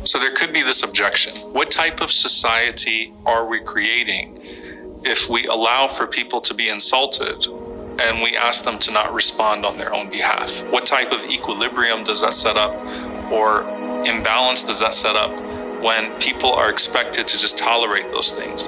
So there could be this objection. What type of society are we creating if we allow for people to be insulted and we ask them to not respond on their own behalf? What type of equilibrium does that set up, or imbalance does that set up, when people are expected to just tolerate those things?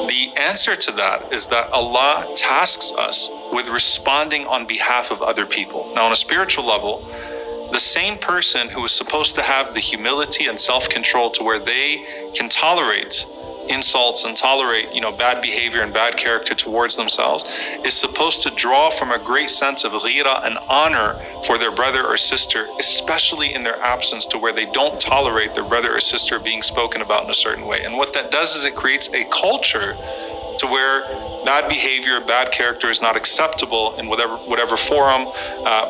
The answer to that is that Allah tasks us with responding on behalf of other people. Now, on a spiritual level, the same person who is supposed to have the humility and self-control to where they can tolerate insults and tolerate, bad behavior and bad character towards themselves, is supposed to draw from a great sense of ghira and honor for their brother or sister, especially in their absence, to where they don't tolerate their brother or sister being spoken about in a certain way. And what that does is it creates a culture to where bad behavior, bad character is not acceptable in whatever forum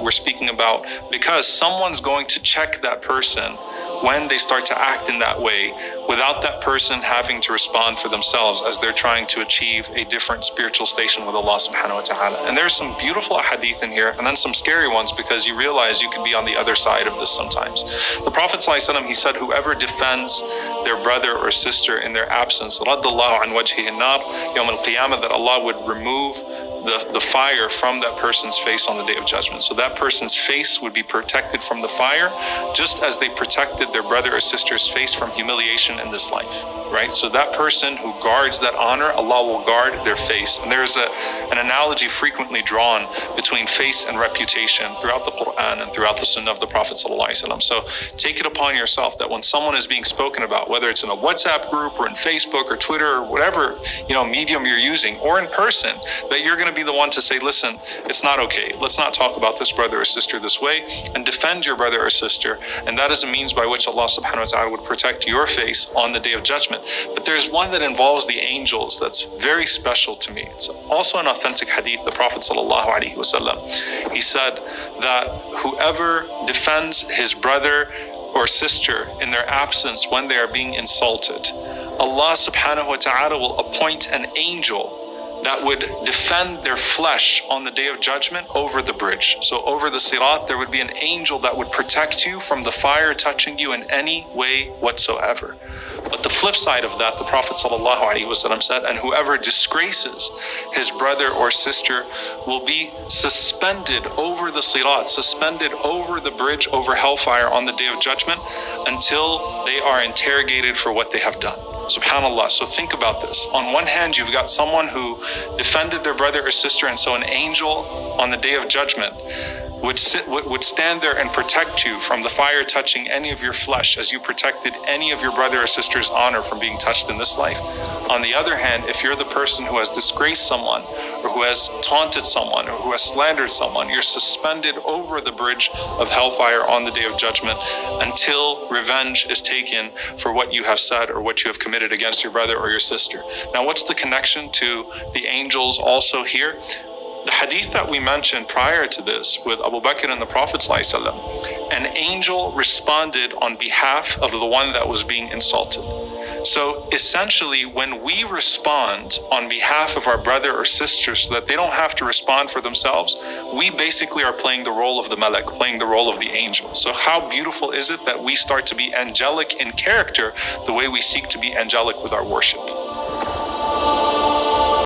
we're speaking about, because someone's going to check that person when they start to act in that way, without that person having to respond for themselves as they're trying to achieve a different spiritual station with Allah subhanahu wa ta'ala. And there's some beautiful hadith in here, and then some scary ones, because you realize you could be on the other side of this sometimes. The Prophet ﷺ, he said, whoever defends their brother or sister in their absence, رَدَّ اللَّهُ عَنْ وَجْهِهِ النَّارِ يَوْمَ الْقِيَامَةِ, that Allah would remove the fire from that person's face on the Day of Judgment. So that person's face would be protected from the fire, just as they protected their brother or sister's face from humiliation in this life, right? So that person who guards that honor, Allah will guard their face. And there's an analogy frequently drawn between face and reputation throughout the Quran and throughout the Sunnah of the Prophet ﷺ. So take it upon yourself that when someone is being spoken about, whether it's in a WhatsApp group or in Facebook or Twitter or whatever medium you're using, or in person, that you're going to be the one to say, listen, it's not okay. Let's not talk about this brother or sister this way, and defend your brother or sister. And that is a means by which Allah subhanahu wa ta'ala would protect your face on the Day of Judgment. But there's one that involves the angels that's very special to me. It's also an authentic hadith. The Prophet sallallahu alaihi wasallam, he said that whoever defends his brother or sister in their absence when they are being insulted, Allah subhanahu wa ta'ala will appoint an angel that would defend their flesh on the Day of Judgment over the bridge. So over the Sirat, there would be an angel that would protect you from the fire touching you in any way whatsoever. But the flip side of that, the Prophet ﷺ said, and whoever disgraces his brother or sister will be suspended over the Sirat, suspended over the bridge, over hellfire on the Day of Judgment, until they are interrogated for what they have done. SubhanAllah. So think about this. On one hand, you've got someone who defended their brother or sister, and so an angel on the Day of Judgment would stand there and protect you from the fire touching any of your flesh, as you protected any of your brother or sister's honor from being touched in this life. On the other hand, if you're the person who has disgraced someone, or who has taunted someone, or who has slandered someone, you're suspended over the bridge of hellfire on the Day of Judgment until revenge is taken for what you have said or what you have committed against your brother or your sister. Now, what's the connection to the angels also here? The hadith that we mentioned prior to this with Abu Bakr and the Prophet ﷺ, an angel responded on behalf of the one that was being insulted. So essentially, when we respond on behalf of our brother or sister so that they don't have to respond for themselves, we basically are playing the role of the malak, playing the role of the angel. So how beautiful is it that we start to be angelic in character the way we seek to be angelic with our worship?